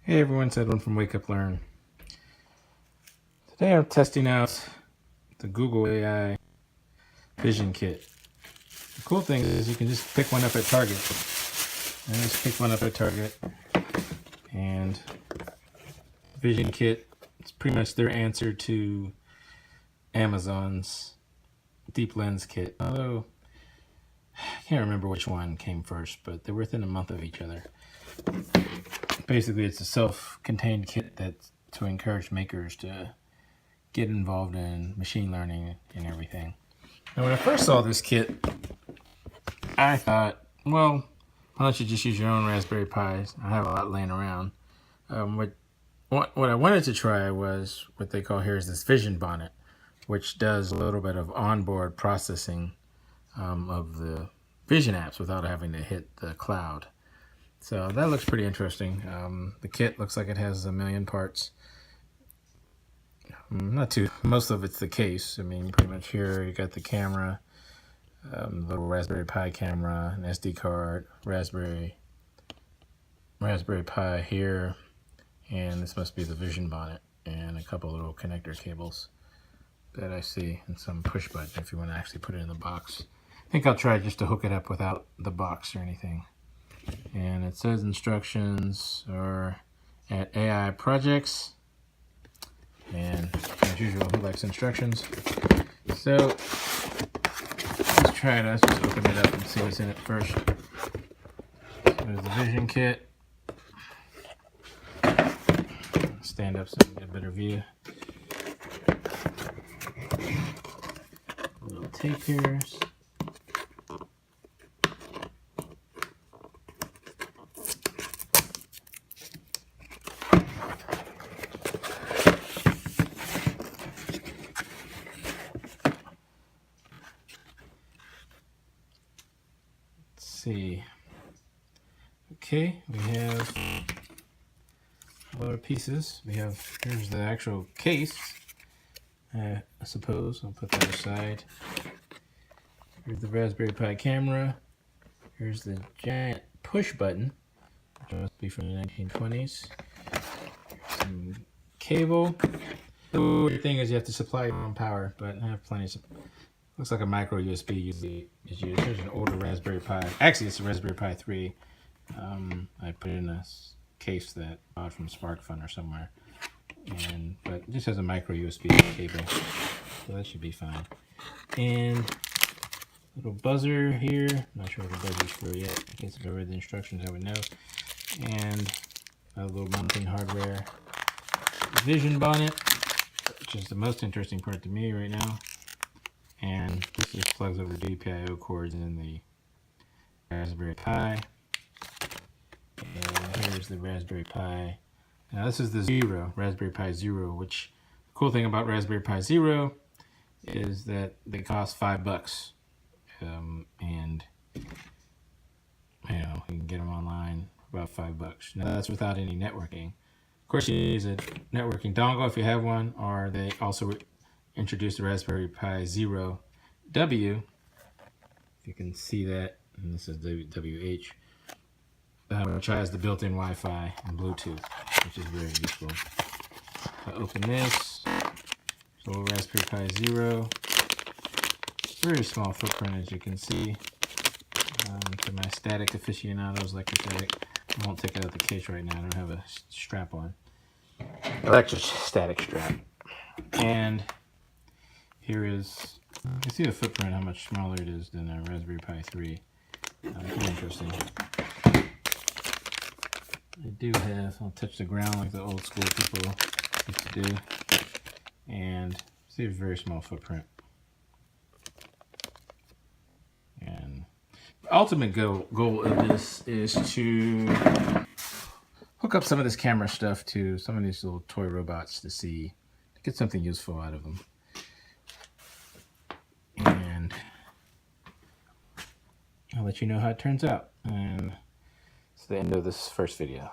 Hey everyone, it's Edwin from Wake Up Learn. Today I'm testing out the Google AI Vision Kit. The cool thing is you can just pick one up at Target. And just pick one up at Target. And Vision Kit, it's pretty much their answer to Amazon's Deep Lens Kit. Although, I can't remember which one came first, but they're within a month of each other. Basically, it's a self-contained kit that's to encourage makers to get involved in machine learning and everything. Now, when I first saw this kit, I thought, well, why don't you just use your own Raspberry Pis? I have a lot laying around. What I wanted to try was what they call here is this Vision Bonnet, which does a little bit of onboard processing of the Vision apps without having to hit the cloud. So that looks pretty interesting. The kit looks like it has 1 million parts. Not too, most of it's the case. I mean, pretty much here you got the camera, little Raspberry Pi camera, an SD card, Raspberry Pi here, and this must be the Vision Bonnet, and a couple little connector cables that I see, and some push button if you want to actually put it in the box. I think I'll try just to hook it up without the box or anything. And it says instructions are at AI projects, and as usual, who likes instructions? So let's try it. Let's just open it up and see what's in it first. There's the Vision Kit. Stand up so you get a better view. Little tape here. See. Okay, we have a lot of pieces. Here's the actual case. I suppose I'll put that aside. Here's the Raspberry Pi camera. Here's the giant push button, which must be from the 1920s. Some cable. The weird thing is you have to supply your own power, but I have plenty of. Looks like a micro USB usually is used. Here's an older Raspberry Pi. Actually, it's a Raspberry Pi 3. I put it in a case that I bought from SparkFun or somewhere. But it just has a micro USB cable, so that should be fine. And little buzzer here. Not sure what the buzzer's for yet. In case if I read the instructions, I would know. And a little mounting hardware. Vision Bonnet, which is the most interesting part to me right now. And this just plugs over GPIO cords in the Raspberry Pi. And here's the Raspberry Pi. Now this is the Raspberry Pi Zero, which the cool thing about Raspberry Pi Zero is that they cost $5. And you know, you can get them online for about $5. Now that's without any networking. Of course, you use a networking dongle if you have one, or they also introduced the Raspberry Pi Zero W, if you can see that, and this is WH, which has the built-in Wi-Fi and Bluetooth, which is very useful. I open this, so Raspberry Pi Zero, very small footprint as you can see. To my static aficionados, electrostatic, I won't take it out of the case right now, I don't have a strap on. Electrostatic strap. And here is, you can see the footprint, how much smaller it is than a Raspberry Pi 3. Pretty interesting. I do have, I'll touch the ground like the old school people used to do. And see a very small footprint. And the ultimate goal of this is to hook up some of this camera stuff to some of these little toy robots to get something useful out of them. And I'll let you know how it turns out. And it's the end of this first video.